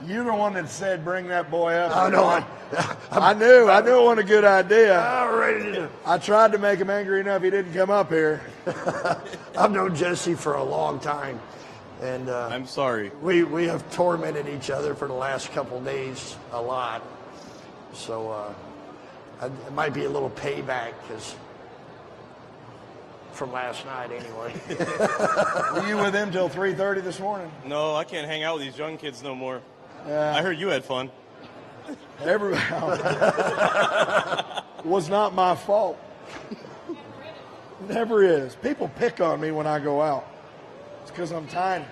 You're the one that said bring that boy up. I know. I knew it wasn't a good idea. I'm ready to. I tried to make him angry enough he didn't come up here. I've known Jesse for a long time, and I'm sorry. We have tormented each other for the last couple days a lot. So it might be a little payback from last night anyway. Were you with him till 3:30 this morning? No, I can't hang out with these young kids no more. Yeah. I heard you had fun. Everybody was not my fault. Never is. People pick on me when I go out. It's because I'm tiny.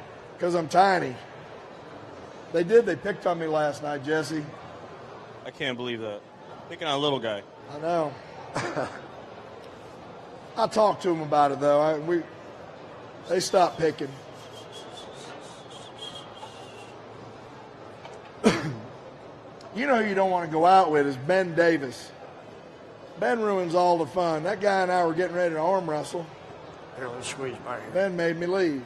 They picked on me last night, Jesse. I can't believe that. Picking on a little guy. I know. I talked to them about it, though. They stopped picking. You know who you don't want to go out with is Ben Davis. Ben ruins all the fun. That guy and I were getting ready to arm wrestle. Here, let's squeeze by here. Ben made me leave.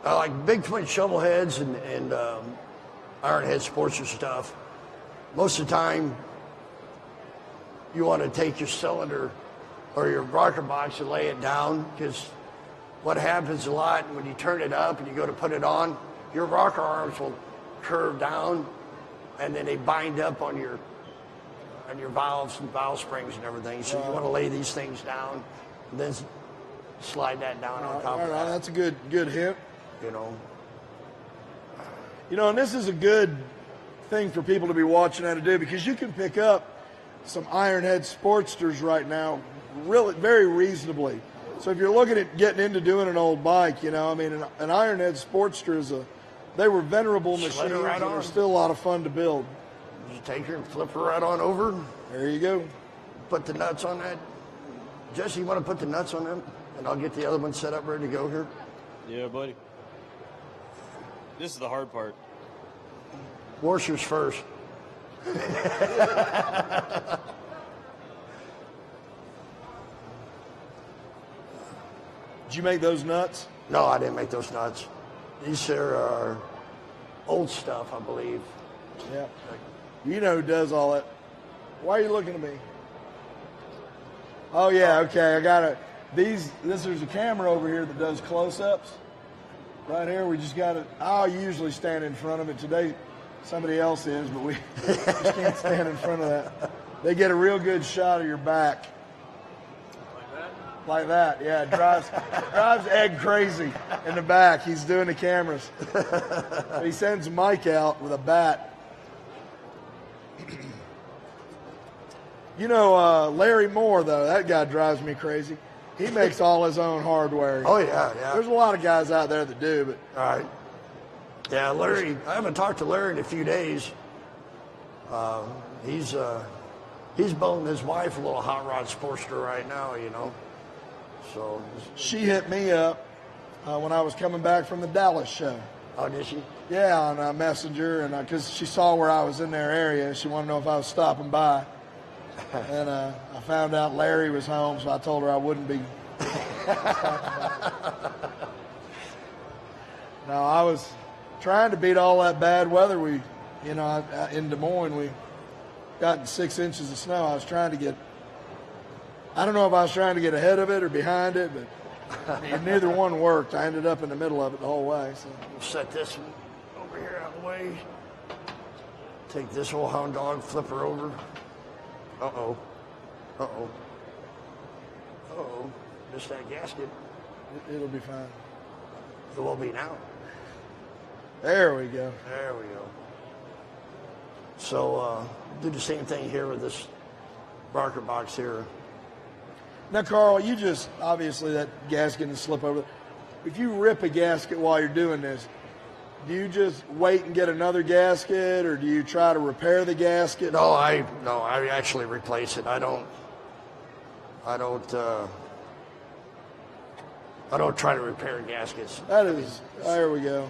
I like Big Twin Shovelheads and Ironhead Sports stuff. Most of the time, you want to take your cylinder or your rocker box and lay it down, because what happens a lot when you turn it up and you go to put it on, your rocker arms will curve down, and then they bind up on your valves and valve springs and everything. So you want to lay these things down and then slide that down on top of that. That's a good hint. You know, and this is a good thing for people to be watching how to do, because you can pick up some Ironhead Sportsters right now really very reasonably. So if you're looking at getting into doing an old bike, an Ironhead Sportster they were venerable machines right and on. are still a lot of fun to build. Just take her and flip her right on over. There you go. Put the nuts on that. Jesse, you want to put the nuts on them? And I'll get the other one set up ready to go here. Yeah, buddy. This is the hard part. Washers first. Did you make those nuts? No, I didn't make those nuts. These here are old stuff, I believe. Yeah. You know who does all that. Why are you looking at me? Oh, yeah, okay, I got it. There's a camera over here that does close-ups. Right here, we just got it. I'll usually stand in front of it. Today, somebody else is, but we just can't stand in front of that. They get a real good shot of your back. Like that, yeah. It drives Ed crazy in the back. He's doing the cameras. He sends Mike out with a bat. Larry Moore, though, that guy drives me crazy. He makes all his own hardware. Oh, yeah. There's a lot of guys out there that do, but. All right. Yeah, Larry, I haven't talked to Larry in a few days. He's building his wife a little hot rod Sportster right now, So she hit me up when I was coming back from the Dallas show. Oh, did she? Yeah, on Messenger, and because she saw where I was in their area, and she wanted to know if I was stopping by. And I found out Larry was home, so I told her I wouldn't be. No, I was trying to beat all that bad weather. In Des Moines, we got 6 inches of snow. I was trying to get. I don't know if I was trying to get ahead of it or behind it, but neither one worked. I ended up in the middle of it the whole way. So We'll set this one over here out of the way. Take this old hound dog, flip her over. Uh-oh. Uh-oh. Uh-oh. Missed that gasket. it'll be fine. It will be now. There we go. There we go. So do the same thing here with this barker box here. Now, Carl, you just, obviously that gasket can slip over. If you rip a gasket while you're doing this, do you just wait and get another gasket, or do you try to repair the gasket? No, I actually replace it. I don't try to repair gaskets. There we go.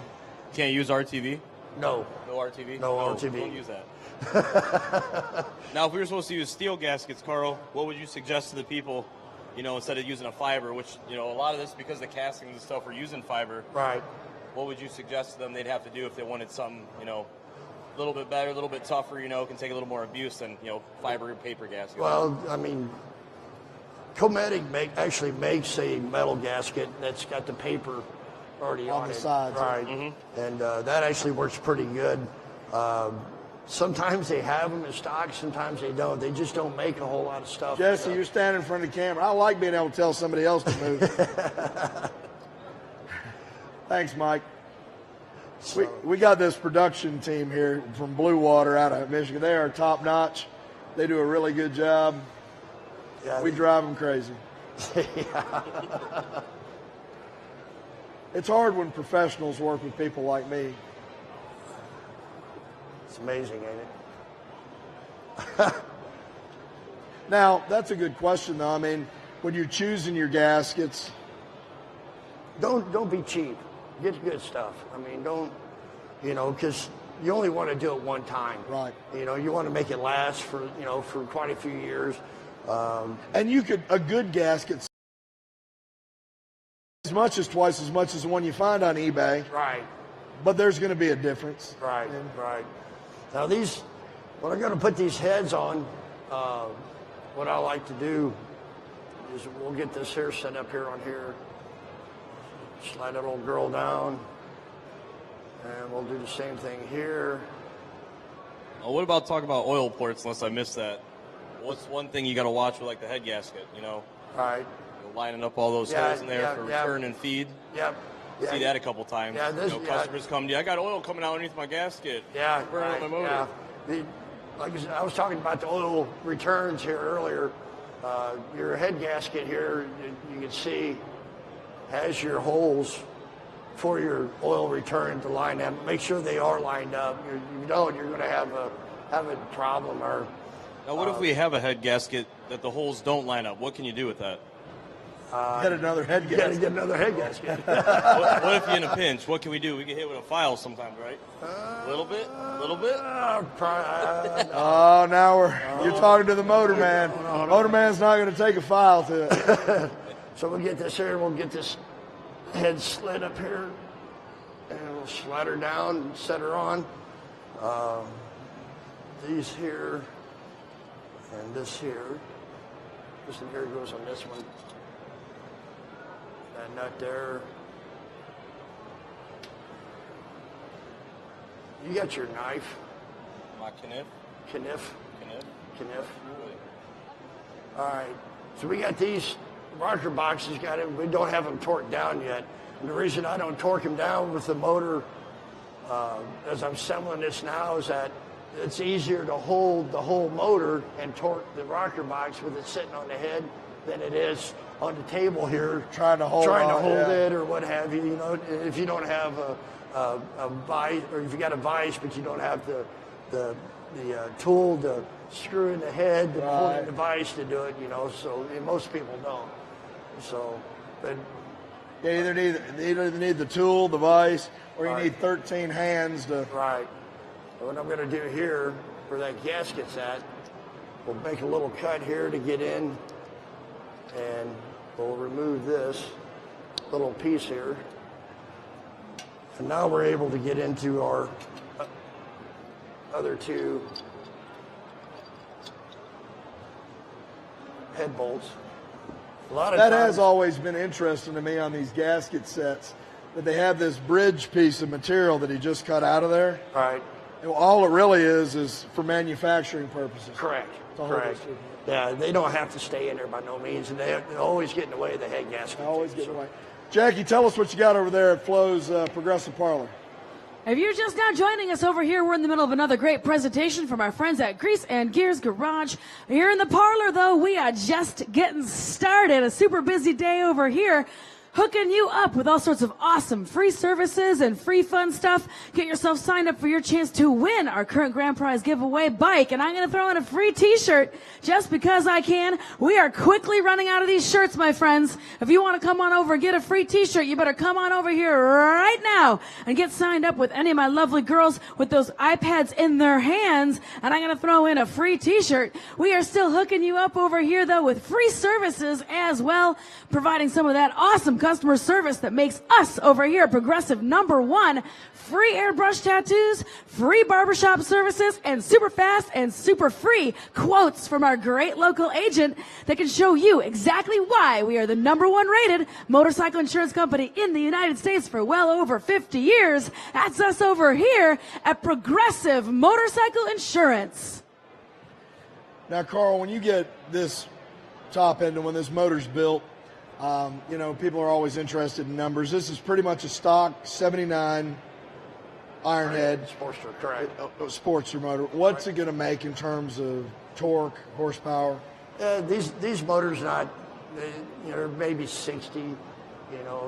Can't use RTV? No. No RTV? No RTV. Don't use that. Now, if we were supposed to use steel gaskets, Carl, what would you suggest to the people, instead of using a fiber, which, a lot of this, because the castings and stuff, we're using fiber. Right. what would you suggest to them they'd have to do if they wanted something, you know, a little bit better, a little bit tougher, you know, can take a little more abuse than, you know, fiber and paper gasket? Well, I mean, Cometic actually makes a metal gasket that's got the paper already on the it. sides. Right. And that actually works pretty good. Sometimes they have them in stock, sometimes they don't. They just don't make a whole lot of stuff. Jesse, you're standing in front of the camera. I like being able to tell somebody else to move. Thanks, Mike. So, We got this production team here from Blue Water out of Michigan. They are top notch. They do a really good job. yeah, We drive them crazy. It's hard when professionals work with people like me. it's amazing, ain't it? Now, that's a good question, though. I mean, when you're choosing your gaskets, Don't be cheap. Get good stuff. I mean, don't, you know, because you only want to do it one time. Right. You know, you want to make it last for, you know, for quite a few years. and a good gasket as much as twice as much as the one you find on eBay, Right. but there's going to be a difference. Right. And Right. Now when I'm going to put these heads on, what I like to do is we'll get this here set up here on here. Slide that old girl down. And we'll do the same thing here. What about talking about oil ports, unless I missed that? What's one thing you got to watch with, like, the head gasket, you know? Right. Lining up all those holes in there for return and feed. Yep. Yeah. See that a couple times. Yeah, you know, customers come to you, I got oil coming out underneath my gasket. Yeah, burning right, up my motor. yeah. Like I was talking about the oil returns here earlier. Your head gasket here, you can see, has your holes for your oil return to line up. Make sure they are lined up. If you don't, you're going to have a problem. Or Now, what if we have a head gasket that the holes don't line up? What can you do with that? get another head you got to gasket. get another head gasket. What if you're in a pinch? What can we do? We get hit with a file sometimes, right? A little bit? Oh, now you're talking to the motor man. Motor man's not going to take a file to it. So we'll get this here. We'll get this head slid up here, and we'll slide her down and set her on. These here, and this here. This one here goes on this one. That nut there. You got your knife, My kniff. kniff. All right. So we got these rocker boxes. We don't have them torqued down yet. And the reason I don't torque them down with the motor, as I'm assembling this now, is that it's easier to hold the whole motor and torque the rocker box with it sitting on the head than it is on the table here Trying to hold it or what have you. You know, if you don't have a vise, or if you got a vise but you don't have the tool to screw in the head to pull in the vise to do it, you know. So most people don't. So, but You either need the tool, the vise, or you need 13 hands to. right. What I'm going to do here, where that gasket's at, we'll make a little cut here to get in, and we'll remove this little piece here. And now we're able to get into our other two head bolts. A lot of That times, has always been interesting to me on these gasket sets, that they have this bridge piece of material that he just cut out of there. right. And all it really is for manufacturing purposes. Correct. all it Correct. is. Yeah, they don't have to stay in there by no means, and they always get in the way of the head gasket. I always get away. Jackie, tell us what you got over there at Flo's Progressive Parlor. If you're just now joining us over here, we're in the middle of another great presentation from our friends at Grease and Gears Garage. Here in the parlor, though, we are just getting started. A super busy day over here. Hooking you up with all sorts of awesome free services and free fun stuff. Get yourself signed up for your chance to win our current grand prize giveaway bike. And I'm going to throw in a free t-shirt just because I can. We are quickly running out of these shirts, my friends. If you want to come on over and get a free t-shirt, you better come on over here right now and get signed up with any of my lovely girls with those iPads in their hands. And I'm going to throw in a free t-shirt. We are still hooking you up over here, though, with free services as well, providing some of that awesome customer service that makes us over here at Progressive #1. Free airbrush tattoos, free barbershop services, and super fast and super free quotes from our great local agent that can show you exactly why we are the #1 rated motorcycle insurance company in the United States for well over 50 years. That's us over here at Progressive Motorcycle Insurance. Now, Carl, when you get this top end and when this motor's built, people are always interested in numbers. This is pretty much a stock 79 Ironhead Sportster, correct. Sportster motor. What's it going to make in terms of torque, horsepower? These motors they're maybe 60,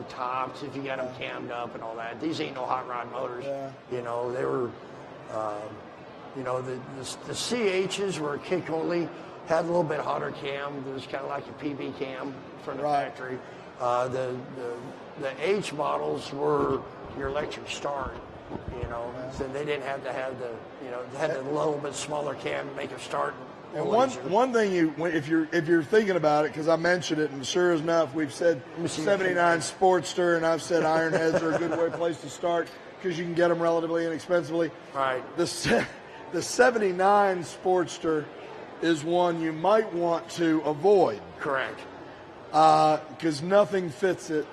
tops if you got them cammed up and all that. These ain't no hot rod motors. Yeah. They were, the CHs were kick only, had a little bit hotter cam. There was kind of like a PB cam from the factory. The H models were your electric start. So they didn't have to have they had a little bit smaller cam to make it start. And one thing if you're thinking about it, because I mentioned it, and sure enough, we've said 79 Sportster, and I've said Ironheads are a good place to start because you can get them relatively inexpensively. Right. The 79 Sportster is one you might want to avoid. Correct. Because nothing fits it.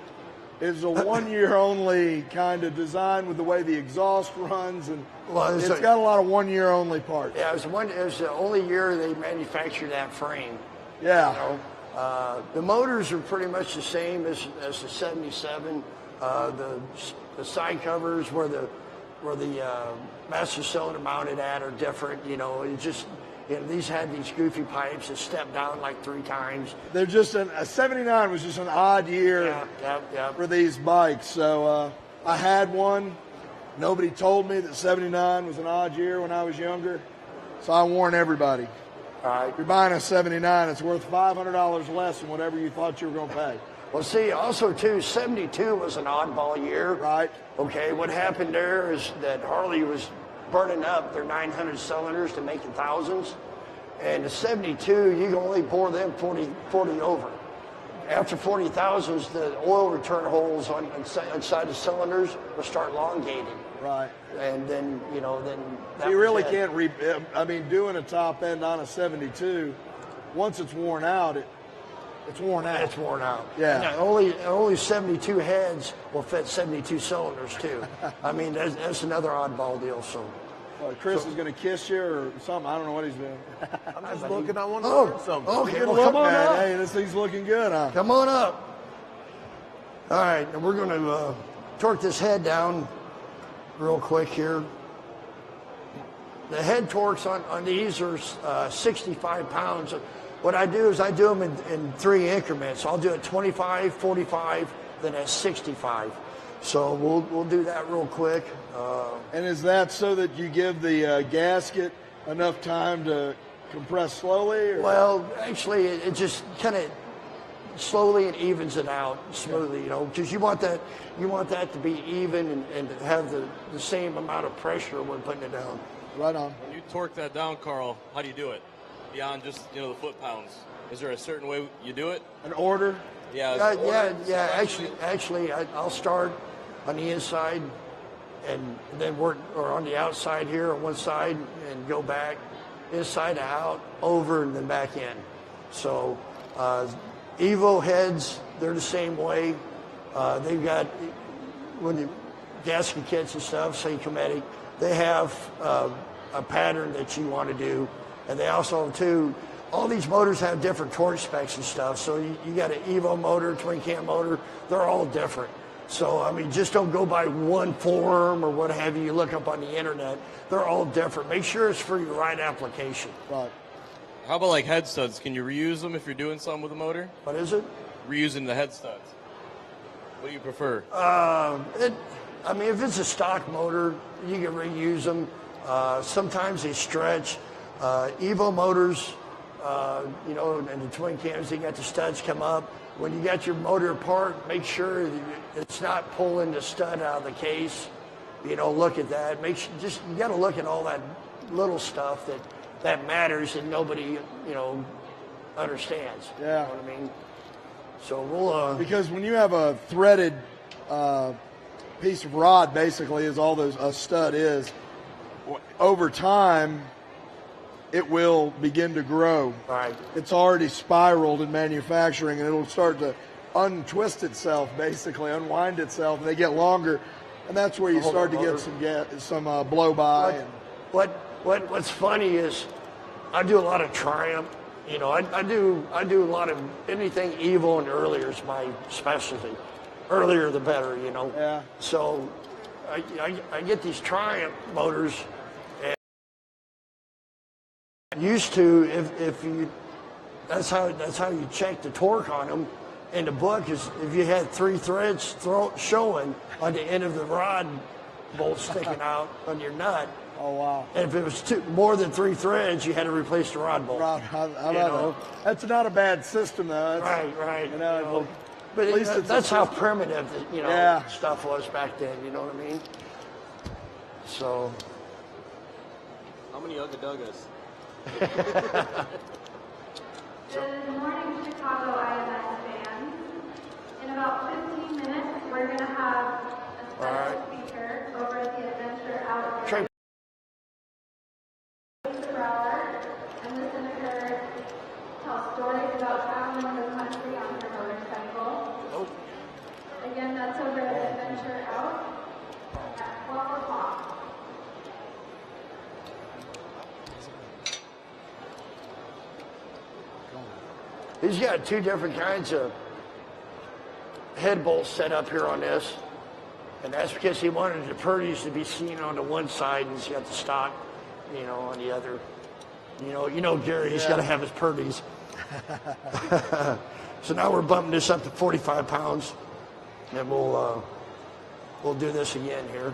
It's a 1 year only kind of design with the way the exhaust runs, and it's got a lot of 1 year only parts. Yeah, it was the only year they manufactured that frame. Yeah. The motors are pretty much the same as the 77. The side covers where the master cylinder mounted at are different. These had these goofy pipes that stepped down like 3 times. They're just a 79 was just an odd year for these bikes. So I had one. Nobody told me that 79 was an odd year when I was younger. So I warn everybody. All right. If you're buying a 79, it's worth $500 less than whatever you thought you were going to pay. Well, see, also, too, 72 was an oddball year. Right. Okay, what happened there is that Harley was burning up their 900 cylinders to making thousands. And the 72, you can only bore them 40 over. After 40,000s, the oil return holes inside the cylinders will start elongating. Right. And then, you really can't doing a top end on a 72, once it's worn out, it's worn out. It's worn out. Yeah. And only 72 heads will fit 72 cylinders, too. That's another oddball deal, so. Chris is going to kiss you or something. I don't know what he's doing. I'm just looking. I want to learn something. Okay, Good well, look, come on man. up. Hey, this thing's looking good, huh? Come on up. All right, and we're going to torque this head down real quick here. The head torques on these are 65 pounds. What I do is I do them in 3 increments. I'll do it 25, 45, then at 65. So we'll do that real quick. And is that so that you give the gasket enough time to compress slowly? Or? Well, actually, it just kind of slowly and evens it out smoothly, because you want that to be even and to have the same amount of pressure when putting it down. Right on. When you torque that down, Carl, how do you do it? Beyond just the foot pounds, is there a certain way you do it? An order? Yeah. Actually, I'll start on the inside and then work, or on the outside here on one side, and go back inside to out, over, and then back in. So Evo heads, they're the same way. They've got, when the gasket kits and stuff, say Cometic, they have a pattern that you want to do. And they also, too, all these motors have different torque specs and stuff. So you got an Evo motor, twin cam motor, they're all different. So, just don't go by one form or what have you. You look up on the internet. They're all different. Make sure it's for your right application. Right. How about like head studs? Can you reuse them if you're doing something with a motor? What is it? Reusing the head studs. What do you prefer? If it's a stock motor, you can reuse them. Sometimes they stretch. Evo motors, and the twin cams, they got the studs come up. When you got your motor apart, make sure that it's not pulling the stud out of the case. Look at that. You got to look at all that little stuff that matters and nobody, understands. Yeah. You know what I mean? So we'll because when you have a threaded piece of rod, basically, is all those a stud is. Over time, it will begin to grow. Right. It's already spiraled in manufacturing, and it'll start to untwist itself, basically, unwind itself, and they get longer, and that's where you start to get some blow by. What's funny is I do a lot of Triumph. You know, I do a lot of anything evil and earlier is my specialty. Earlier the better, you know. Yeah. So I get these Triumph motors. Used to, if you, that's how you check the torque on them. In the book is if you had 3 threads showing on the end of the rod bolt sticking out on your nut. Oh wow! And if it was more than 3 threads, you had to replace the rod bolt. That's not a bad system though. Right. You know, but at least that's how primitive stuff was back then. You know what I mean? So. How many Ugga Duggas? Good morning, Chicago Ironheads fans. In about 15 minutes, we're going to have a special speaker over at the Adventure Outdoor. And listen to her tell stories about traveling the country on her motorcycle. Again, that's over at Adventure Out at 12 o'clock. He's got 2 different kinds of head bolts set up here on this. And that's because he wanted the purdies to be seen on the one side and he's got the stock, on the other. You know Gary, he's got to have his purdies. So now we're bumping this up to 45 pounds. And we'll do this again here.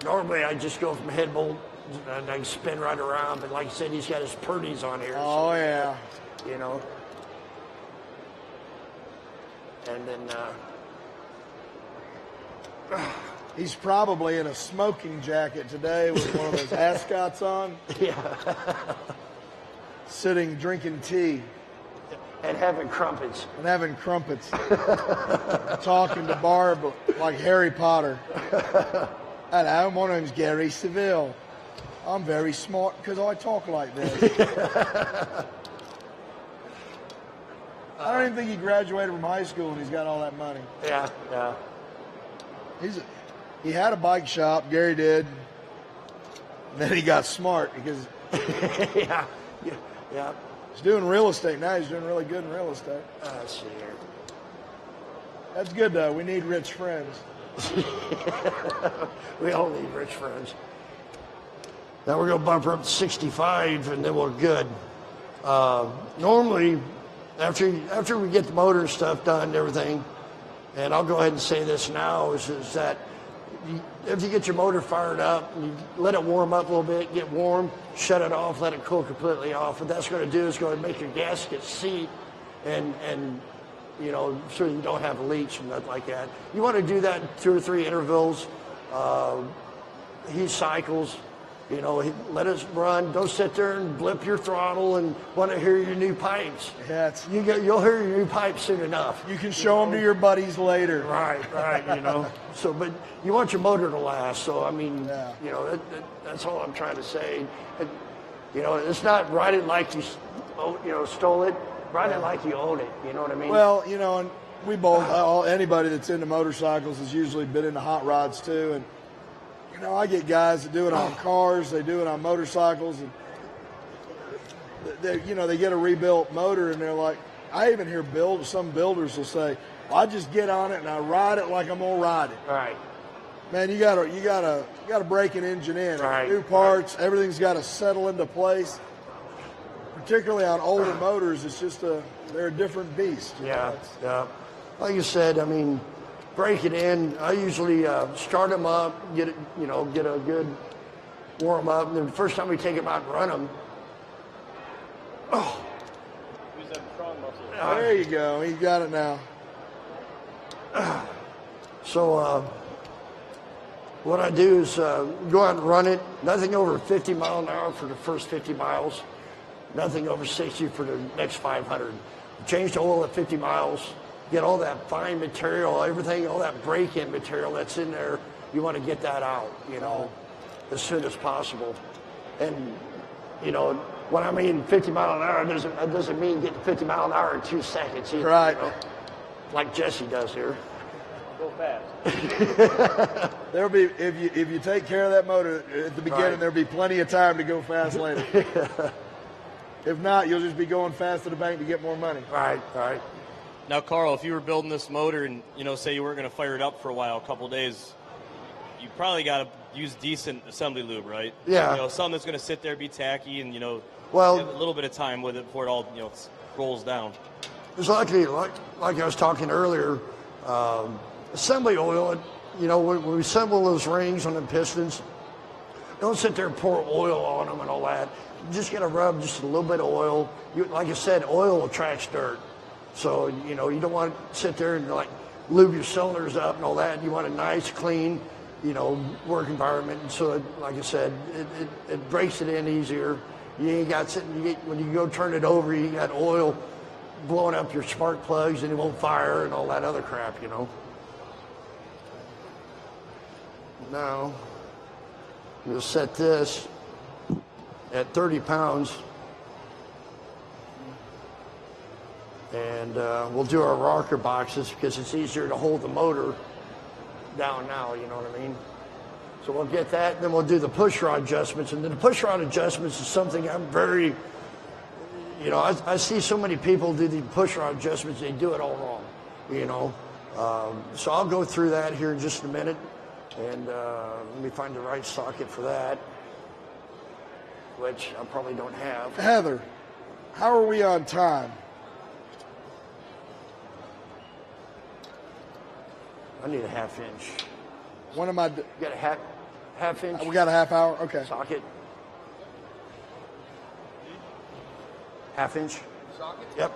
Normally I just go from head bolt and I can spin right around, but like I said, he's got his purdies on here. Oh, yeah. And then... he's probably in a smoking jacket today with one of those ascots on. Yeah. Sitting, drinking tea. And having crumpets. Talking to Barb like Harry Potter. Hello, my name's Gary Seville. I'm very smart because I talk like this. I don't even think he graduated from high school and he's got all that money. Yeah. He had a bike shop, Gary did. And then he got smart because yeah. He's doing real estate now. He's doing really good in real estate. Let's see here. That's good though. We need rich friends. We all need rich friends. Now we're going to bump her up to 65 and then we're good. Normally, after we get the motor and stuff done and everything, and I'll go ahead and say this now, is that if you get your motor fired up, and you let it warm up a little bit, get warm, shut it off, let it cool completely off. What that's going to do is going to make your gasket seat and so you don't have leaks and nothing like that. You want to do that in 2 or 3 intervals. Heat cycles. Let us run. Don't sit there and blip your throttle and want to hear your new pipes. Yeah, you'll hear your new pipes soon enough. You can show them to your buddies later. Right. So, but you want your motor to last. So, I mean, that's all I'm trying to say. It's not ride it like you stole it. Ride it like you own it. You know what I mean? Well, and we both, anybody that's into motorcycles has usually been into hot rods too, and. I get guys that do it on cars, they do it on motorcycles, and they get a rebuilt motor, and they're like, I even hear some builders will say, I just get on it and I ride it like I'm gonna ride it. Right. Man, you gotta break an engine in. Right. New parts, everything's got to settle into place. Particularly on older motors, it's just they're a different beast. Yeah. Like you said, I mean. Break it in. I usually start them up, get a good warm up. And then the first time we take them out and run them. Use that strong muscle. There you go. You got it now. So what I do is go out and run it. Nothing over 50 miles an hour for the first 50 miles. Nothing over 60 for the next 500. change the oil at 50 miles, get all that fine material, everything, all that break-in material that's in there, you want to get that out, you know, as soon as possible. And, you know, when I mean 50 mile an hour, that doesn't mean getting 50 mile an hour in 2 seconds either, Right. You know, like Jesse does here. Go fast. There'll be if you take care of that motor at the beginning, Right. there'll be plenty of time to go fast later. If not, you'll just be going fast to the bank to get more money. Right, right. Now, Carl, if you were building this motor and, you know, say you weren't going to fire it up for a while, a couple of days, you probably got to use decent assembly lube, right? Yeah. You know, something that's going to sit there, be tacky, and, you know, Well- have a little bit of time with it before it all, you know, rolls down. It's like I was talking earlier, assembly oil, you know, when we assemble those rings on the pistons, don't sit there and pour oil on them and all that. You just got to rub just a little bit of oil. Like I said, oil attracts dirt. So, you know, you don't want to sit there and like lube your cylinders up and all that. You want a nice, clean, you know, work environment. And so, like I said, it breaks it in easier. You ain't got sitting, when you go turn it over, you got oil blowing up your spark plugs and it won't fire and all that other crap, you know. Now, we'll set this at 30 pounds. And we'll do our rocker boxes because it's easier to hold the motor down now, you know what I mean? So we'll get that, and then we'll do the push rod adjustments. And then the push rod adjustments is something I'm very, you know, I see so many people do the push rod adjustments, they do it all wrong, you know. So I'll go through that here in just a minute, and let me find the right socket for that, which I probably don't have. Heather, how are we on time? I need a half inch. When am I? You got a half inch We got a half hour. Okay. socket? Half inch? Socket? Yep.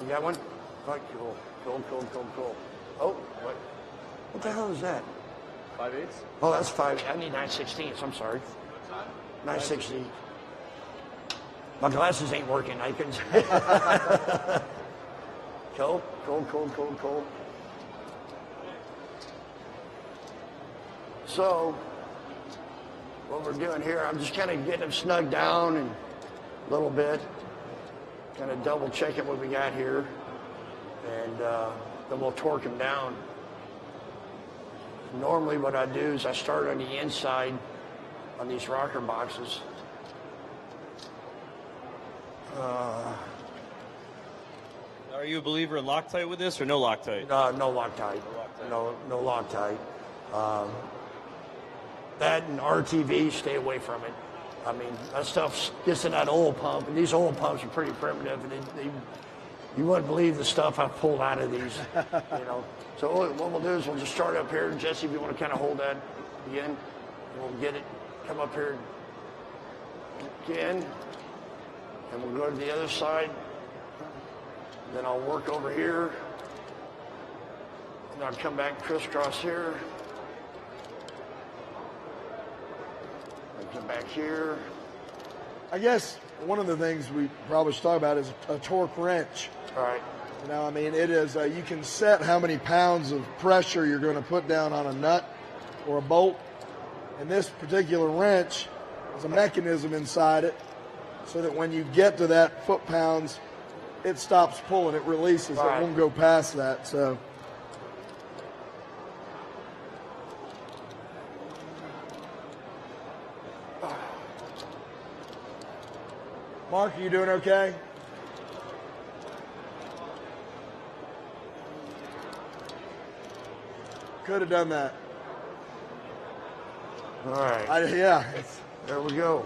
You got one? Oh, cool. Cool. Oh, what the hell is that? 5/8? Oh, that's 5. I need 9/16. I'm sorry. 9/16. My glasses ain't working. I can. Cool. So, what we're doing here, I'm just kind of getting them snug down and a little bit, kind of double checking what we got here, and then we'll torque them down. Normally what I do is I start on the inside on these rocker boxes. Are you a believer in Loctite with this or no Loctite? No Loctite. No Loctite. That and RTV, stay away from it. I mean, that stuff gets in that oil pump, and these oil pumps are pretty primitive, and you wouldn't believe the stuff I've pulled out of these, you know. So what we'll do is we'll just start up here. Jesse, if you want to kind of hold that again, we'll get it, come up here again, and we'll go to the other side. Then I'll work over here, and I'll come back crisscross here. I'll come back here. I guess one of the things we probably should talk about is a torque wrench. All right. You know, I mean, it is, you can set how many pounds of pressure you're going to put down on a nut or a bolt. And this particular wrench has a mechanism inside it so that when you get to that foot-pounds, it stops pulling, it releases, Right. It won't go past that, so. Mark, are you doing okay? Could have done that. All right. Yeah. There we go.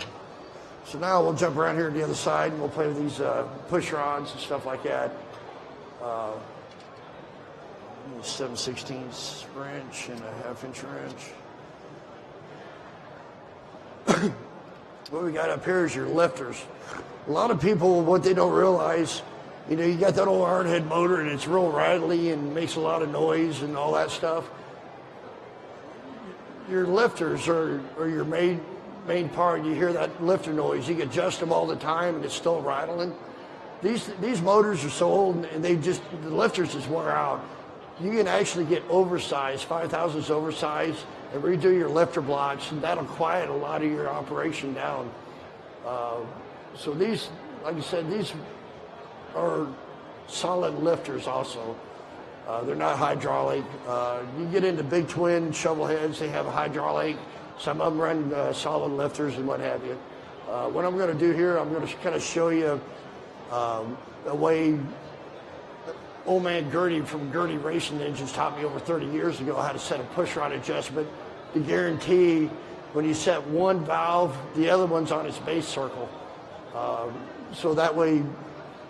So now we'll jump around here to the other side, and we'll play with these push rods and stuff like that. 7/16 wrench and a half-inch wrench. What we got up here is your lifters. A lot of people, what they don't realize, you know, you got that old Ironhead motor and it's real rattly and makes a lot of noise and all that stuff. Your lifters are your main part, you hear that lifter noise. You can adjust them all the time, and it's still rattling. These motors are so old, and the lifters just wear out. You can actually get oversized, 5,000s oversized, and redo your lifter blocks, and that'll quiet a lot of your operation down. So these, like I said, these are solid lifters also. They're not hydraulic. You get into big twin shovel heads, they have a hydraulic. Some of them run solid lifters and what have you. What I'm going to do here, I'm going to kind of show you a way old man Gertie from Gertie Racing Engines taught me over 30 years ago how to set a push rod adjustment to guarantee when you set one valve, the other one's on its base circle. So that way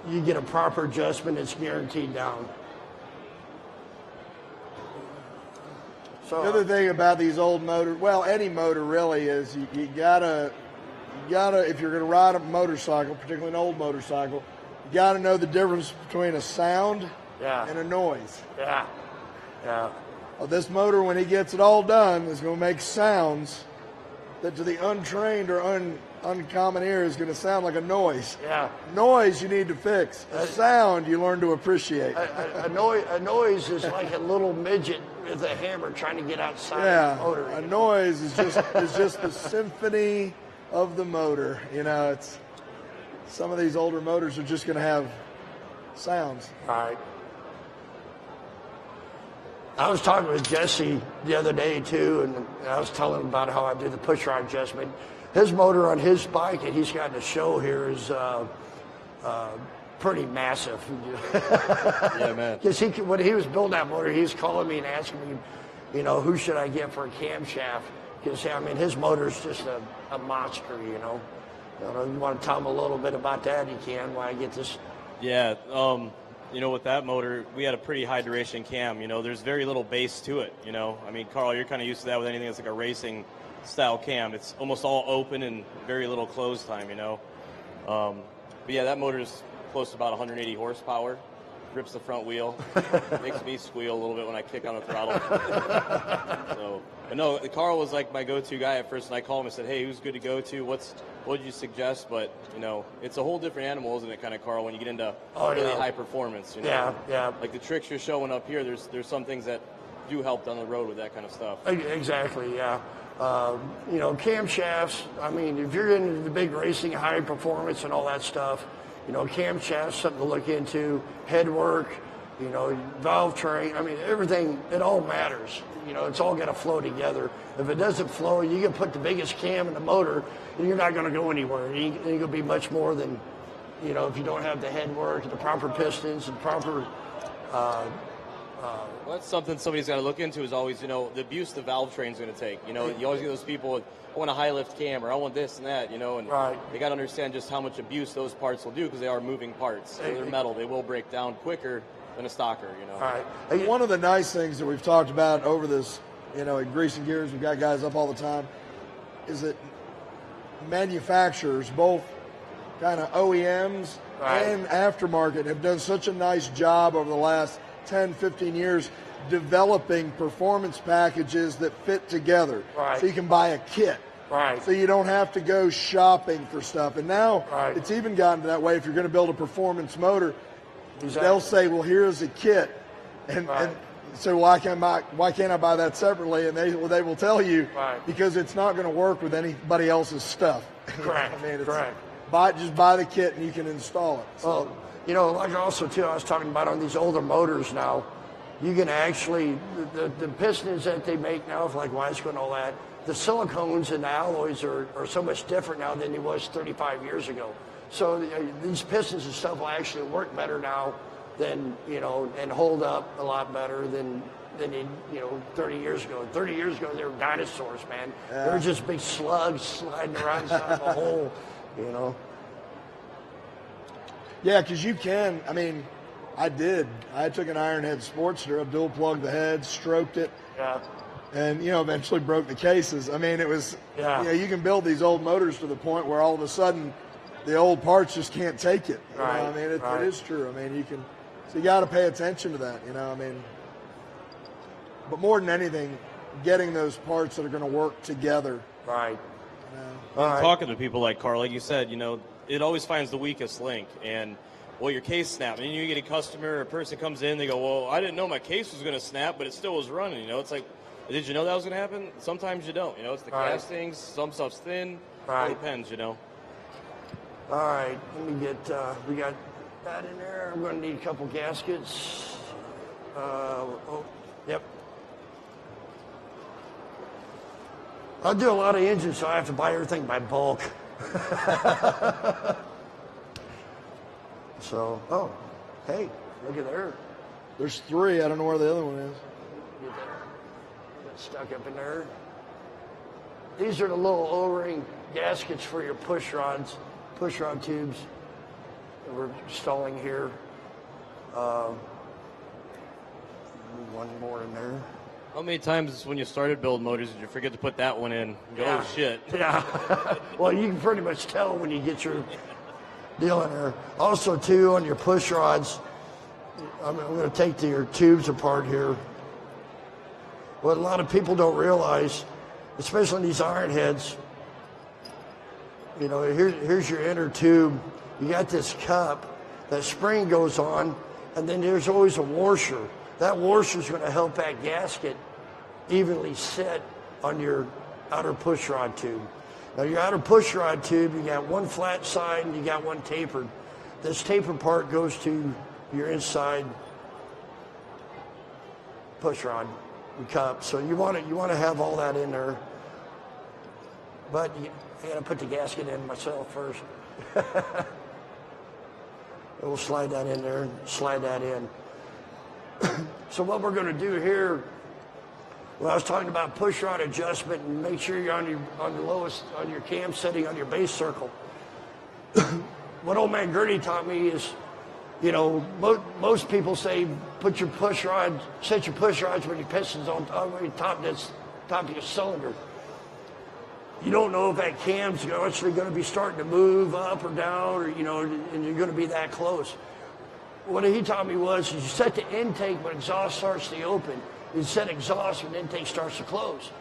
you get a proper adjustment, it's guaranteed down. So, the other thing about these old motors, well, any motor really, is you gotta, if you're gonna ride a motorcycle, particularly an old motorcycle, you gotta know the difference between a sound and a noise. Yeah. Well, this motor, when he gets it all done, is gonna make sounds that to the untrained or uncommon ear is gonna sound like a noise. Yeah. Noise you need to fix. A sound you learn to appreciate. A noise is like a little midget with a hammer trying to get outside the motor. A noise is just the symphony of the motor. You know, it's some of these older motors are just going to have sounds. All right. I was talking with Jesse the other day too, and I was telling him about how I do the push rod adjustment. His motor on his bike that he's got to show here is pretty massive. Yeah, man. Because when he was building that motor, he was calling me and asking me, you know, who should I get for a camshaft? Because, I mean, his motor's just a monster, you know. You want to tell him a little bit about that, you can, why I get this. Yeah, you know, with that motor, we had a pretty high duration cam. You know, there's very little base to it, you know. I mean, Carl, you're kind of used to that with anything that's like a racing style cam. It's almost all open and very little close time, you know. But yeah, that motor's close to about 180 horsepower. Grips the front wheel. Makes me squeal a little bit when I kick on the throttle. So, but no, Carl was like my go-to guy at first, and I called him and said, "Hey, who's good to go to? What would you suggest?" But you know, it's a whole different animal, isn't it, kind of, Carl? When you get into really high performance, you know? Yeah. Like the tricks you're showing up here, there's some things that do help down the road with that kind of stuff. Exactly. Yeah. You know, camshafts. I mean, if you're into the big racing, high performance, and all that stuff. You know, camshafts, something to look into, head work, you know, valve train. I mean, everything, it all matters. You know, it's all got to flow together. If it doesn't flow, you can put the biggest cam in the motor, and you're not going to go anywhere. You ain't going to be much more than, you know, if you don't have the head work, the proper pistons, and proper... Well, that's something somebody's got to look into is always, you know, the abuse the valve train's going to take. You know, you always get those people with, I want a high lift cam or I want this and that, you know, and they got to understand just how much abuse those parts will do because they are moving parts. So they're metal. They will break down quicker than a stocker, you know. All right. One of the nice things that we've talked about over this, you know, at Grease and Gears, we've got guys up all the time, is that manufacturers, both kind of OEMs and aftermarket, have done such a nice job over the last 10, 15 years developing performance packages that fit together. So you can buy a kit. So you don't have to go shopping for stuff. And now it's even gotten to that way, if you're going to build a performance motor, they'll say, well, here's a kit. And so why can't I buy that separately? And they will tell you, because it's not going to work with anybody else's stuff. Correct. I mean, just buy the kit and you can install it. So. Well, you know, like also too, I was talking about on these older motors now, you can actually, the pistons that they make now, like Wiseco and all that, the silicones and the alloys are so much different now than it was 35 years ago. So these pistons and stuff will actually work better now than, you know, and hold up a lot better than they, you know, 30 years ago. 30 years ago, they were dinosaurs, man. They were just big slugs sliding around inside of a hole, you know. Yeah, because you can, I mean, I took an Ironhead Sportster, I dual plugged the head, stroked it, and, you know, eventually broke the cases. I mean, it was, you know, you can build these old motors to the point where all of a sudden the old parts just can't take it. You know? I mean, it is true. I mean, so you got to pay attention to that, you know, I mean, but more than anything, getting those parts that are going to work together. All right. Talking to people like Carl, like you said, it always finds the weakest link. And, well, your case snapped. And you get a customer or a person comes in, they go, well, I didn't know my case was going to snap, but it still was running. It's like, did you know that was going to happen? Sometimes you don't. It's the castings. Some stuff's thin. Right. It depends, All right. Let me get, we got that in there. I'm going to need a couple gaskets. Yep. I do a lot of engines, so I have to buy everything by bulk. So, hey, look at there. There's 3. I don't know where the other one is. Get that stuck up in there. These are the little O-ring gaskets for your push rod tubes that we're installing here. One more in there. How many times when you started building motors did you forget to put that one in? And go, Yeah. oh, shit. Yeah. Well, you can pretty much tell when you get your deal in there. Also, too, on your push rods, I'm going to take your tubes apart here. What a lot of people don't realize, especially in these Ironheads, here's your inner tube. You got this cup. That spring goes on, and then there's always a washer. That washer is going to help that gasket evenly sit on your outer push rod tube. Now, your outer push rod tube, you got one flat side and you got one tapered. This tapered part goes to your inside push rod cup. So you want to have all that in there. But I got to put the gasket in myself first. We'll slide that in there, slide that in. So what we're going to do here, well, I was talking about push rod adjustment and make sure you're on the lowest, on your cam setting on your base circle. What old man Gertie taught me is, most people say set your push rods with your pistons on the top of your cylinder. You don't know if that cam's actually going to be starting to move up or down, or and you're going to be that close. What he taught me was you set the intake when exhaust starts to open. You set exhaust when intake starts to close.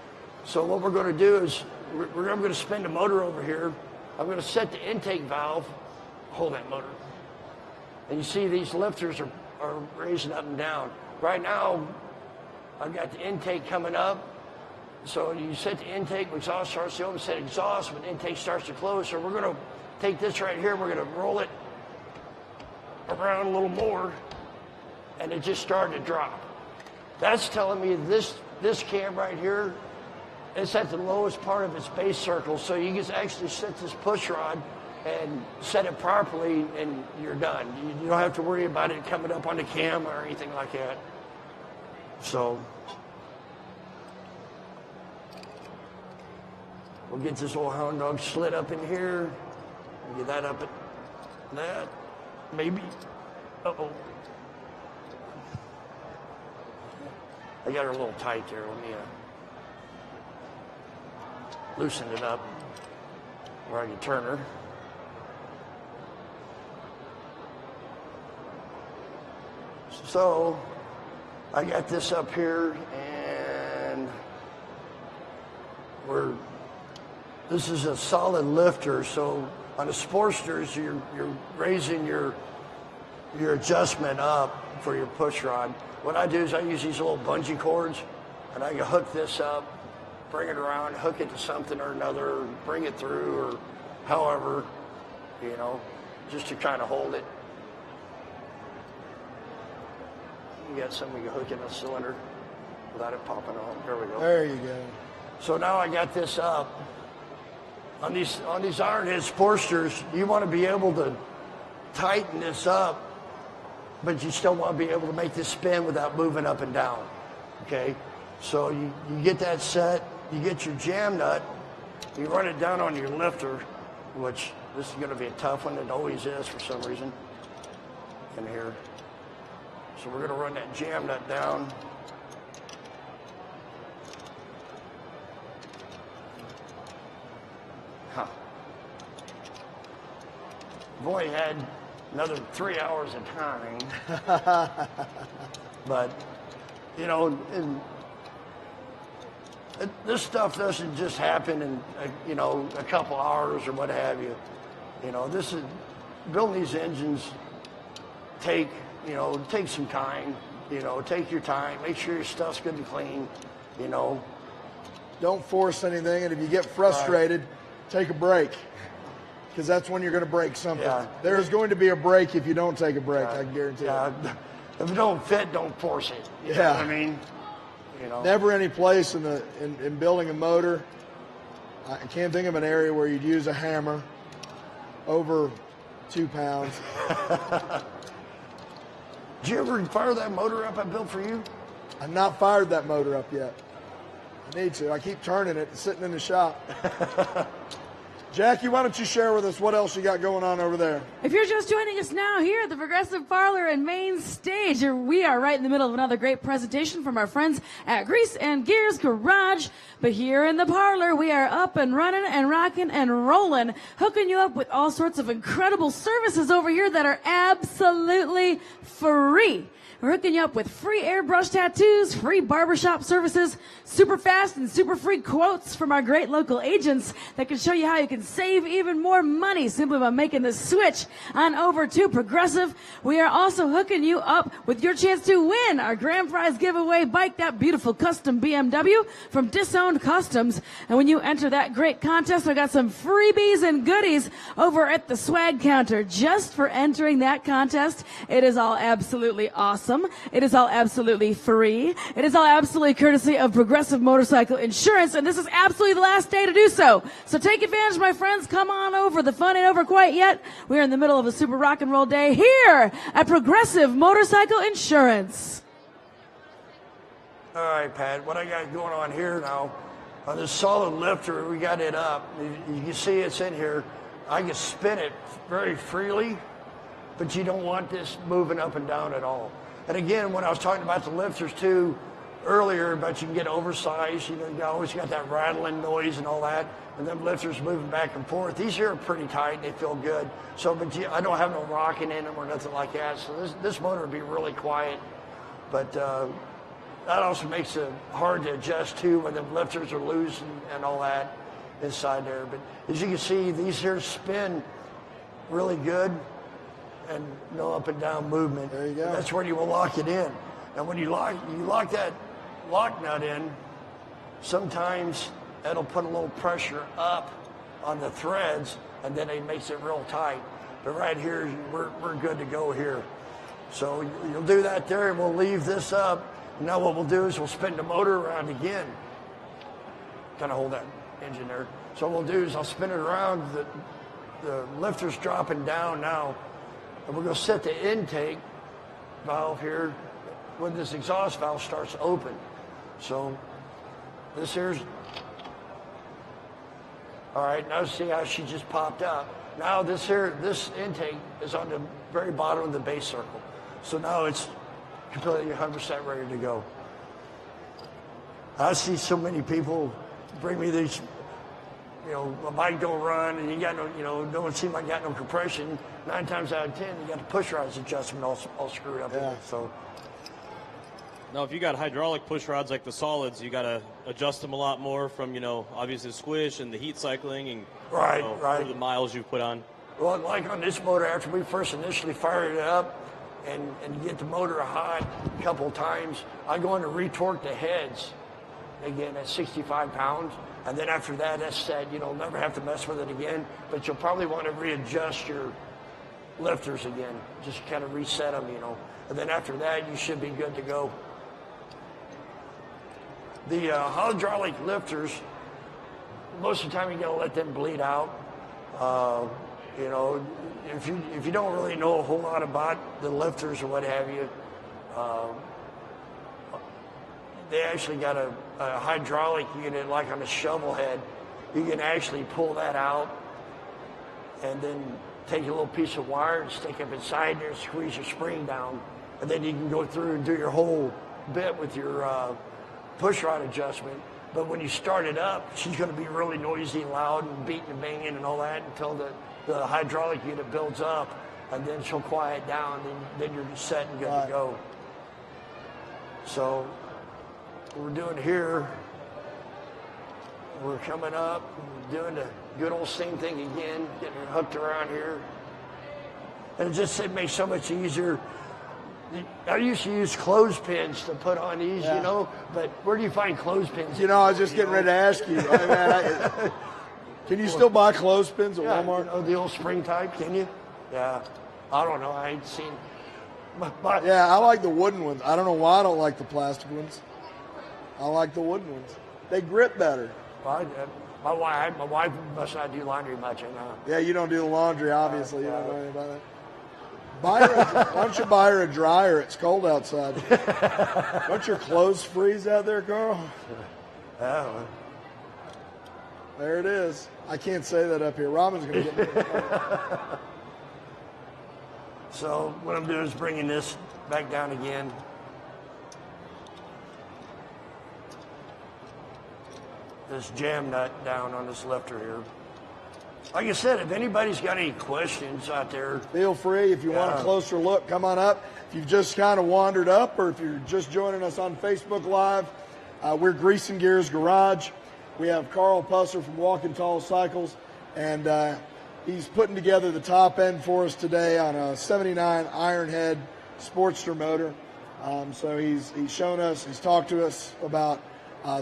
So what we're going to do is I'm going to spin the motor over here. I'm going to set the intake valve. Hold that motor. And you see these lifters are raising up and down. Right now, I've got the intake coming up. So you set the intake when exhaust starts to open, set exhaust when intake starts to close. So we're going to take this right here, we're going to roll it around a little more, and it just started to drop. That's telling me this cam right here, it's at the lowest part of its base circle, so you can actually set this push rod and set it properly, and you're done. You don't have to worry about it coming up on the cam or anything like that. So we'll get this old hound dog slid up in here. Get that up at that. Maybe. Uh-oh. I got her a little tight there. Let me loosen it up where I can turn her. So I got this up here, and this is a solid lifter. So on the Sportsters, you're raising your adjustment up for your push rod. What I do is I use these little bungee cords, and I can hook this up, bring it around, hook it to something or another, bring it through, or however, just to kind of hold it. You got something you can hook in a cylinder without it popping on. There we go. There you go. So now I got this up. On these Ironhead Sportsters, you want to be able to tighten this up, but you still want to be able to make this spin without moving up and down. Okay? So you get that set, you get your jam nut, you run it down on your lifter, which this is going to be a tough one. It always is for some reason in here. So we're going to run that jam nut down. Huh. I've only had another 3 hours of time. But, this stuff doesn't just happen in a couple hours or what have you. This is building these engines take some time. Take your time. Make sure your stuff's good and clean. Don't force anything, and if you get frustrated, take a break, because that's when you're going to break something. Yeah. There's going to be a break if you don't take a break. I can guarantee you. If it don't fit, don't force it. You know what I mean? Never any place in building a motor. I can't think of an area where you'd use a hammer over 2 pounds. Did you ever fire that motor up I built for you? I've not fired that motor up yet. I need to. I keep turning it. It's sitting in the shop. Jackie, why don't you share with us what else you got going on over there? If you're just joining us now here at the Progressive Parlor and Main Stage, we are right in the middle of another great presentation from our friends at Grease and Gears Garage. But here in the parlor, we are up and running and rocking and rolling, hooking you up with all sorts of incredible services over here that are absolutely free. We're hooking you up with free airbrush tattoos, free barbershop services, super fast and super free quotes from our great local agents that can show you how you can save even more money simply by making the switch on over to Progressive. We are also hooking you up with your chance to win our grand prize giveaway bike, that beautiful custom BMW from Disowned Customs. And when you enter that great contest, I got some freebies and goodies over at the swag counter just for entering that contest. It is all absolutely awesome. It is all absolutely free. It is all absolutely courtesy of Progressive Motorcycle Insurance, and this is absolutely the last day to do so. So take advantage, my friends. Come on over. The fun ain't over quite yet. We're in the middle of a super rock and roll day here at Progressive Motorcycle Insurance. All right, Pat, what I got going on here now, on this solid lifter, we got it up. You can see it's in here. I can spin it very freely, but you don't want this moving up and down at all. And again, when I was talking about the lifters too earlier, but you can get oversized, you always got that rattling noise and all that, and them lifters moving back and forth. These here are pretty tight, they feel good. So, but I don't have no rocking in them or nothing like that, so this motor would be really quiet. But that also makes it hard to adjust too when the lifters are loose and all that inside there. But as you can see, these here spin really good. And no up and down movement. There you go. And that's where you will lock it in. And when you lock that lock nut in, sometimes it'll put a little pressure up on the threads, and then it makes it real tight. But right here, we're good to go here. So you'll do that there, and we'll leave this up. Now what we'll do is we'll spin the motor around again. Kind of hold that engine there. So what we'll do is I'll spin it around. The lifter's dropping down now. And we're going to set the intake valve here when this exhaust valve starts open. So this here's, all right, now see how she just popped up. Now this intake is on the very bottom of the base circle. So now it's completely 100% ready to go. I see so many people bring me these, a bike don't run, and you got no, don't seem like you got no compression. 9 times out of 10, you got the push rods adjustment all screwed up. Yeah. So. Now, if you got hydraulic push rods like the solids, you got to adjust them a lot more from, obviously squish and the heat cycling and right. For the miles you've put on. Well, like on this motor, after we first initially fired it up and get the motor hot a couple times, I go in to retorque the heads again at 65 pounds. And then after that, that's said, never have to mess with it again. But you'll probably want to readjust your lifters again. Just kind of reset them, And then after that, you should be good to go. The hydraulic lifters, most of the time you're going to let them bleed out. If you don't really know a whole lot about the lifters or what have you, they actually got a hydraulic unit like on a shovel head. You can actually pull that out and then take a little piece of wire and stick it inside there and squeeze your spring down. And then you can go through and do your whole bit with your push rod adjustment. But when you start it up, she's going to be really noisy and loud and beating and banging and all that until the hydraulic unit builds up, and then she'll quiet down, and then you're set and good to go. So what we're doing here We're coming up, doing the good old same thing again, getting her hooked around here. And it makes so much easier. I used to use clothespins to put on these, Yeah. you know, but where do you find clothespins? You know, I was just getting ready to ask you. Can you still buy clothespins at Walmart? The old spring type, can you? Yeah. I don't know. I ain't seen. But Yeah, I like the wooden ones. I don't know why I don't like the plastic ones. I like the wooden ones. They grip better. my wife must not do laundry much. I know. Yeah, you don't do the laundry, obviously. You don't know anything about that. Why don't you buy her a dryer? It's cold outside. Don't your clothes freeze out there, Carl? Yeah. Well. There it is. I can't say that up here. Robin's going to get me. So what I'm doing is bringing this back down again. This jam nut down on this lifter here. Like I said, if anybody's got any questions out there, Feel free. If you want a closer look, come on up. If you've just kind of wandered up or if you're just joining us on Facebook Live, we're Grease and Gears Garage. We have Carl Pusser from Walkin Tall Cycles, and he's putting together the top end for us today on a 79 Ironhead Sportster motor. So he's shown us, he's talked to us about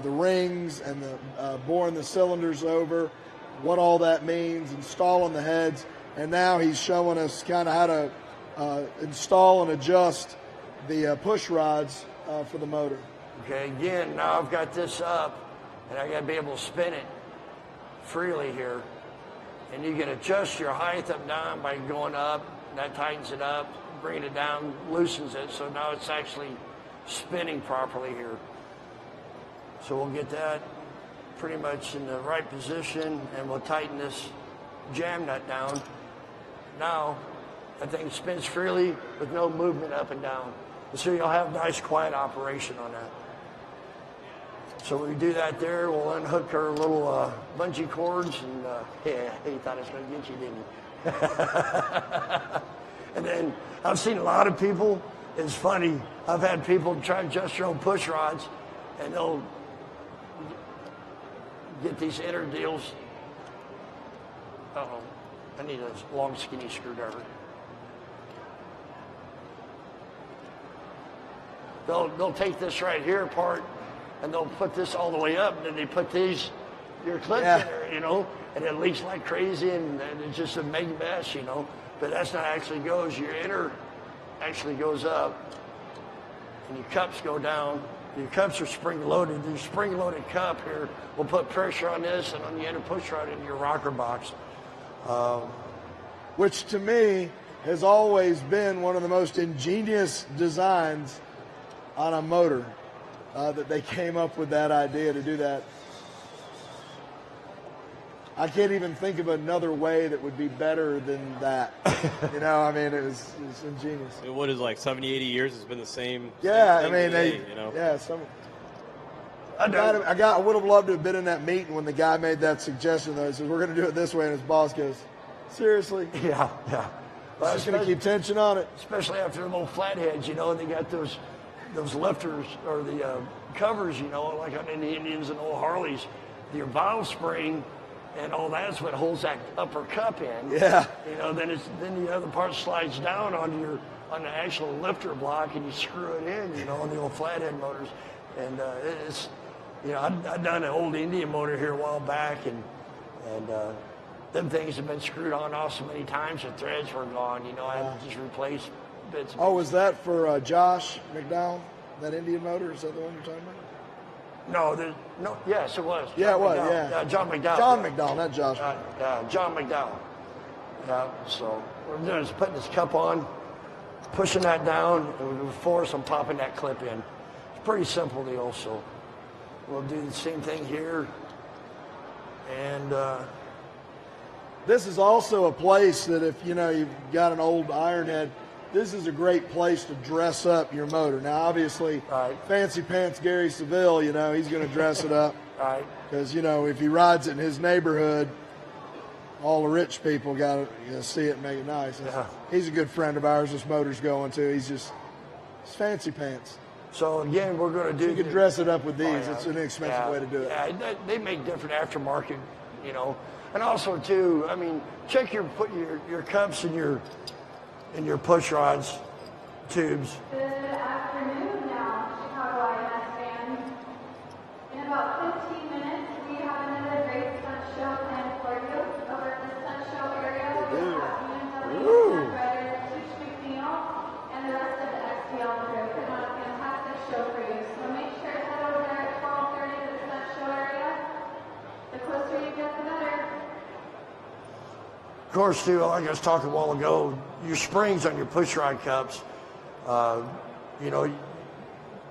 the rings and the boring the cylinders over, what all that means, installing the heads, and now he's showing us kind of how to install and adjust the push rods for the motor. okay, again, now I've got this up, and I got to be able to spin it freely here. And you can adjust your height up and down by going up. That tightens it up, bringing it down, loosens it, so now it's actually spinning properly here. So we'll get that pretty much in the right position, and we'll tighten this jam nut down. Now, that thing spins freely with no movement up and down. So you'll have nice, quiet operation on that. So when we do that there, we'll unhook our little bungee cords, and yeah, he thought I was going to get you, didn't he? And then I've seen a lot of people, it's funny, I've had people try to adjust their own push rods, and they'll get these inner deals. Uh-oh, I need a long, skinny screwdriver. They'll take this right here apart, and they'll put this all the way up, and then they put your clips in there, you know, and it leaks like crazy, and it's just a big mess, you know. But that's not actually goes. Your inner actually goes up, and your cups go down. Your cups are spring-loaded. The spring-loaded cup here will put pressure on this and on the inner push rod in your rocker box. Which to me has always been one of the most ingenious designs on a motor, that they came up with that idea to do that. I can't even think of another way that would be better than that. You know, I mean, it was ingenious. What is like 70, 80 years? It's been the same. Yeah, same I mean, today, you know. yeah, I would have loved to have been in that meeting when the guy made that suggestion, though. He says, we're going to do it this way, and his boss goes, seriously? Yeah. I'm just going to keep tension on it. Especially after the little flatheads, you know, and they got those lifters or the covers, you know, like on the Indians and old Harleys. Your valve spring and all that's what holds that upper cup in. Yeah. You know, then the other part slides down on the actual lifter block, and you screw it in, you know, on the old flathead motors. And it's, you know, I've done an old Indian motor here a while back, and them things have been screwed on off so many times the threads were gone. You know, I had to just replace bits. Oh, was that for Josh McDowell, that Indian motor? Is that the one you're talking about? No, yes, it was. Yeah, it was, McDowell. yeah. John McDowell. John McDowell, not Josh. John McDowell. Yeah, so what we're doing is putting this cup on, pushing that down, and with force, I'm popping that clip in. It's pretty simple deal, so we'll do the same thing here. And this is also a place that if, you know, you've got an old Ironhead, this is a great place to dress up your motor. Now, obviously, Fancy Pants Gary Seville, you know, he's going to dress it up. Right. Because, you know, if he rides it in his neighborhood, all the rich people got to see it and make it nice. Yeah. He's a good friend of ours, this motor's going to. He's fancy pants. So again, we're going to do. You can dress it up with these. Yeah. It's an inexpensive way to do it. Yeah, they make different aftermarket, and also too. I mean, check your cups and your push rods, tubes. Good afternoon now, Chicago Ironhead fans. In about 15 minutes, we have another great stunt show planned for you. Over at the stunt show area, we have BMW Riders, Touch McNeil, and the rest of the XPL crew. Put on a fantastic show for you. So make sure to head over there at 12:30 to the stunt show area. The closer you get, the better. Of course, too, like I was talking a while ago, your springs on your push rod cups.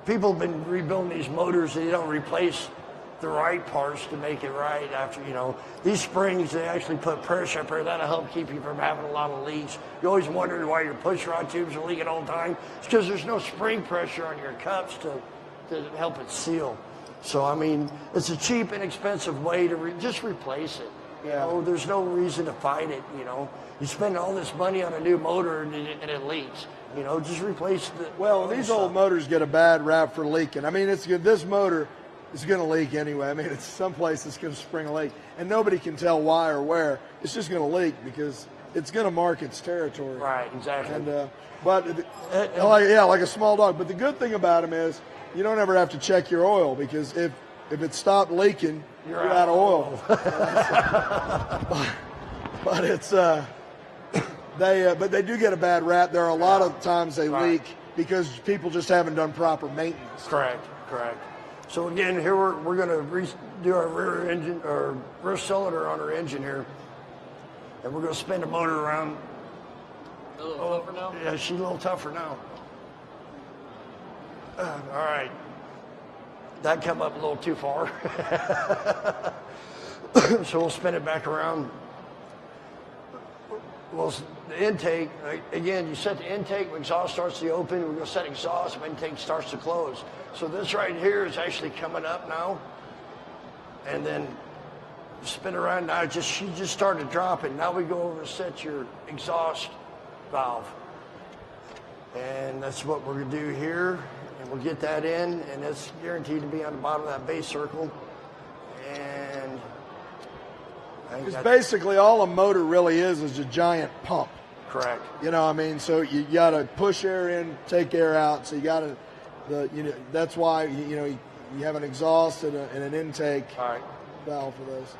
People have been rebuilding these motors. They don't replace the right parts to make it right after, These springs, they actually put pressure up there. That'll help keep you from having a lot of leaks. You always wondered why your push rod tubes are leaking all the time. It's because there's no spring pressure on your cups to help it seal. So, I mean, it's a cheap, inexpensive way to just replace it. There's no reason to fight it, You spend all this money on a new motor and it leaks. Just replace the... Well, these old motors get a bad rap for leaking. I mean, it's good. This motor is going to leak anyway. I mean, it's someplace it's going to spring a leak. And nobody can tell why or where. It's just going to leak because it's going to mark its territory. Right, exactly. And like a small dog. But the good thing about them is you don't ever have to check your oil because if it stopped leaking, you're out of oil. but it's but they do get a bad rap. There are a lot of times they leak because people just haven't done proper maintenance. Correct. So again, here we're going to do our rear engine or rear cylinder on our engine here, and we're going to spin the motor around. A little tougher now. Yeah, she's a little tougher now. All right. That come up a little too far. So we'll spin it back around. Well, the intake, again, you set the intake, when exhaust starts to open, we're going to set exhaust when intake starts to close. So this right here is actually coming up now. And then spin around. Now she just started dropping. Now we go over and set your exhaust valve. And that's what we're going to do here. And we'll get that in, and it's guaranteed to be on the bottom of that base circle. And because basically all a motor really is a giant pump. Correct. So you got to push air in, take air out. So you got to, that's why you have an exhaust and an intake valve for those.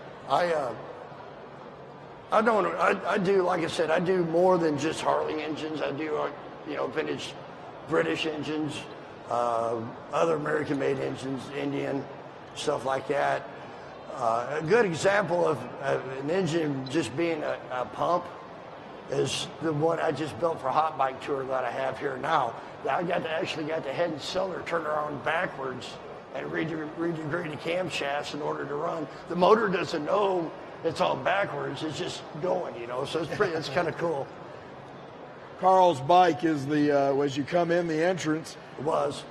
I do, like I said, I do more than just Harley engines. I do, vintage British engines, other American-made engines, Indian, stuff like that. A good example of an engine just being a pump is the one I just built for Hot Bike Tour that I have here now. I actually got the head and cylinder turned around backwards and redegrade the camshafts in order to run. The motor doesn't know it's all backwards. It's just going, so it's kind of cool. Carl's bike is as you come in the entrance. It was.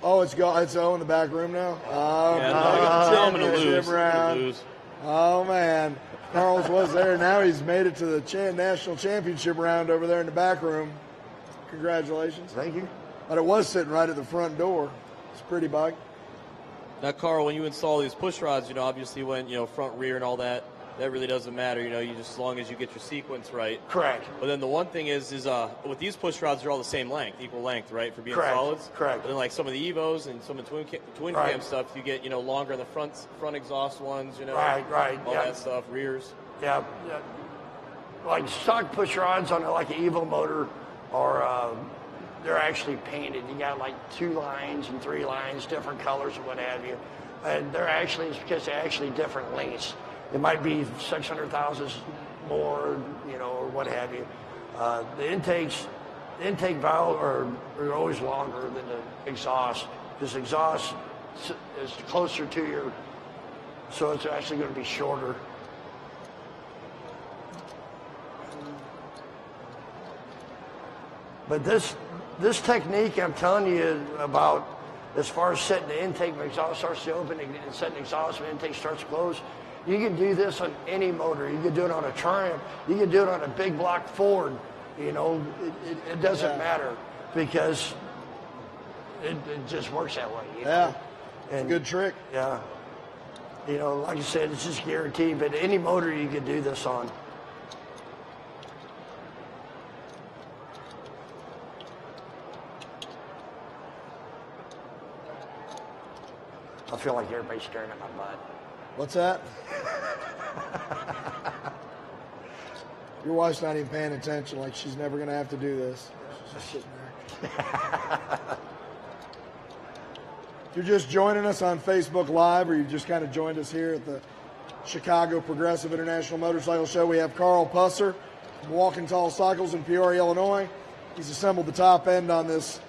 Oh, it's gone. It's in the back room now. I'm gonna lose. Oh man, Carl's was there. Now he's made it to the national championship round over there in the back room. Congratulations. Thank you. But it was sitting right at the front door. It's a pretty bike. Now, Carl, when you install these push rods, obviously when front, rear, and all that. That really doesn't matter, you just as long as you get your sequence right. Correct. But then the one thing is with these push rods, they're all the same length, equal length, right, for being solids. Correct. But then like some of the Evos and some of the twin cam stuff, you get longer on the front exhaust ones, Right. all that stuff, rears. Yeah. Like stock push rods on like an Evo motor are they're actually painted. You got like 2 lines and 3 lines, different colors and what have you, and it's because they're actually different lengths. It might be 600 thousandths more, or what have you. The intake valve are always longer than the exhaust, because exhaust is closer to your, so it's actually going to be shorter. But this technique I'm telling you about, as far as setting the intake when exhaust starts to open and setting the exhaust when intake starts to close, you can do this on any motor. You can do it on a Triumph. You can do it on a big block Ford. It doesn't matter, because it just works that way. You Yeah, know? it's a good trick. Yeah. You know, like I said, it's just guaranteed, but any motor you could do this on. I feel like everybody's staring at my butt. What's that? Your wife's not even paying attention, like she's never going to have to do this. She's just sitting there. If you're just joining us on Facebook Live, or you just kind of joined us here at the Chicago Progressive International Motorcycle Show, we have Carl Pusser from Walkin Tall Cycles in Peoria, Illinois. He's assembled the top end on this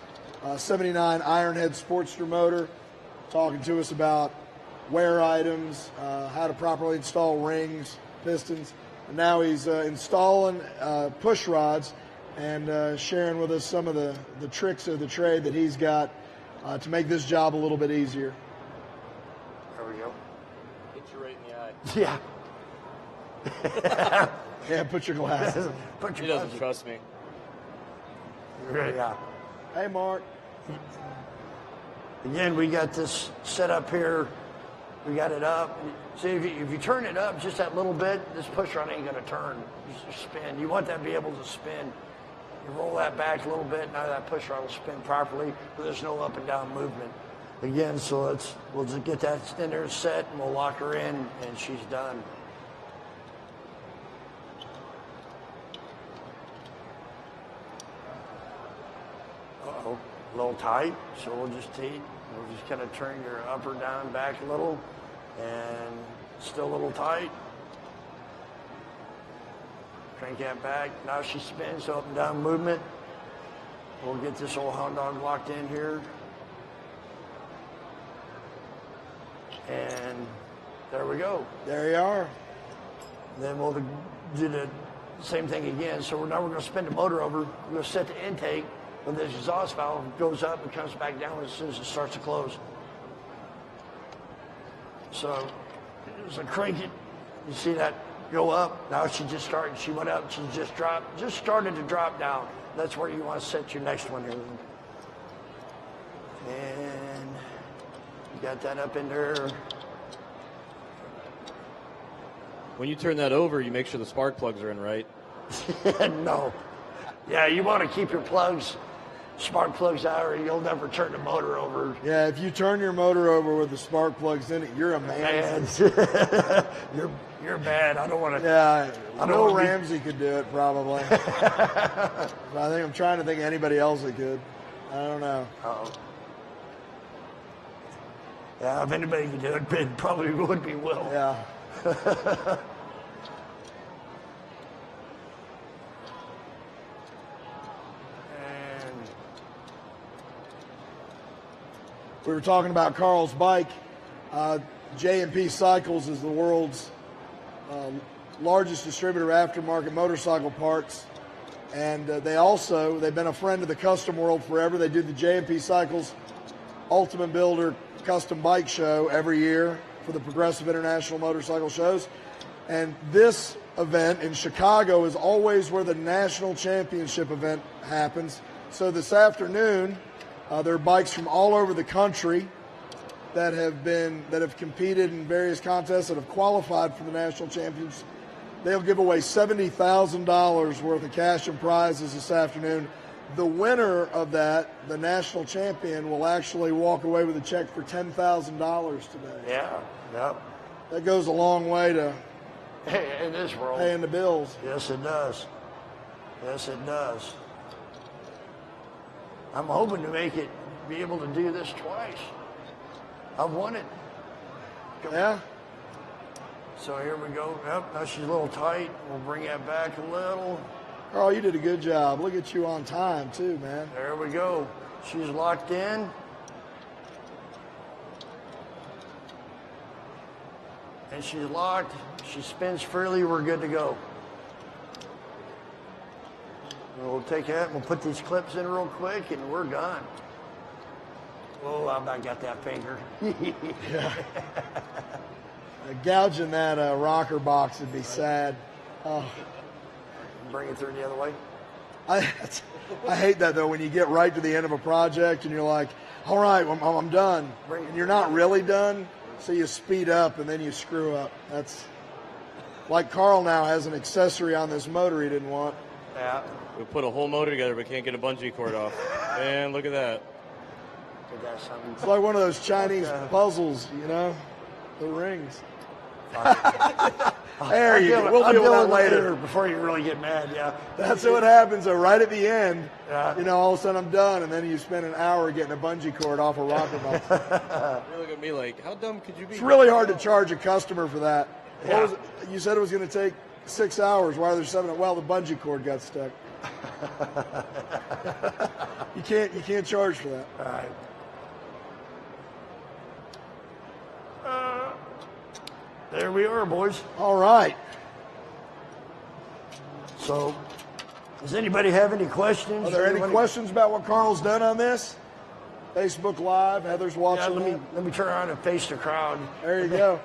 79 Ironhead Sportster motor, talking to us about wear items, how to properly install rings, pistons. And now he's installing push rods and sharing with us some of the tricks of the trade that he's got to make this job a little bit easier. There we go. Hit you right in the eye. Yeah. Yeah, put your glasses on. Put He your doesn't trust me. Yeah. Hey, Mark. Again, we got this set up here. We got it up. See, if you turn it up just that little bit, this push rod ain't going to turn. Just spin. You want that to be able to spin. You roll that back a little bit, now that push rod will spin properly, but there's no up and down movement. Again, so we'll just get that in there set, and we'll lock her in, and she's done. Uh-oh, a little tight, so we'll just kind of turn your upper down back a little, and still a little tight. Crank that back. Now she spins, so up and down movement. We'll get this old hound dog locked in here. And there we go. There you are. Then we'll do the same thing again. So now we're going to spin the motor over. We're going to set the intake. When this exhaust valve goes up and comes back down as soon as it starts to close. So as I crank it, you see that go up. Now she just started. She went up. She just dropped. Just started to drop down. That's where you want to set your next one here. And you got that up in there. When you turn that over, you make sure the spark plugs are in right. No. Yeah, you want to keep your spark plugs out, or you'll never turn the motor over. Yeah, if you turn your motor over with the spark plugs in it, you're a man. You're bad. I don't want to. Yeah, I don't Will wanna be- Ramsey could do it probably. But I'm trying to think of anybody else that could. I don't know. Uh-oh. Yeah, if anybody could do it, it probably would be Will. Yeah. And We were talking about Carl's bike. J&P Cycles is the world's largest distributor of aftermarket motorcycle parts. And they've been a friend of the custom world forever. They do the J&P Cycles Ultimate Builder Custom Bike Show every year for the Progressive International Motorcycle Shows. And this event in Chicago is always where the national championship event happens. So this afternoon, there are bikes from all over the country that have competed in various contests that have qualified for the national champions. They'll give away $70,000 worth of cash and prizes this afternoon. The winner of that, the national champion, will actually walk away with a check for $10,000 today. yeah, yep. That goes a long way to In this world. paying the bills. Yes, it does. Yes, it does. I'm hoping to be able to do this twice. I've won it. Yeah? So here we go. Yep, now she's a little tight. We'll bring that back a little. Carl, you did a good job. Look at you on time, too, man. There we go. She's locked in. And she's locked. She spins freely. We're good to go. We'll take that and we'll put these clips in real quick and we're done. Oh, I about got that finger. Gouging that rocker box would be sad. Oh, Bring it through the other way. I hate that though when you get right to the end of a project and you're like, all right, I'm done, and you're not really done, so you speed up and then you screw up. That's like Carl now has an accessory on this motor he didn't want. Yeah. We put a whole motor together but can't get a bungee cord off. Man, look at that. It's like one of those Chinese puzzles, you know, the rings. There you go. We'll deal with that later. Before you really get mad, yeah. That's what happens. So right at the end, Yeah. you know, all of a sudden I'm done, and then you spend an hour getting a bungee cord off a rocket bus. You look at me like, how dumb could you be? It's really hard to charge a customer for that. Yeah. What was it? You said it was going to take 6 hours. Why are there 7? Well, the bungee cord got stuck. You can't charge for that. All right. There we are, boys. All right. So, does anybody have any questions? Are there any questions about what Carl's done on this? Facebook Live, Heather's Yeah, watching. let me turn around and face the crowd. There you go.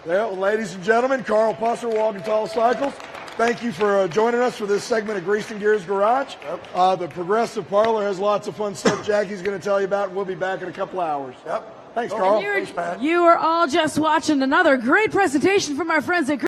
Well, ladies and gentlemen, Carl Pusser, Walkin Cycles. Thank you for joining us for this segment of Grease and Gears Garage. Yep. The Progressive Parlor has lots of fun stuff Jackie's going to tell you about, and we'll be back in a couple hours. Yep. Thanks, Carl. Thanks, Pat. You are all just watching another great presentation from our friends at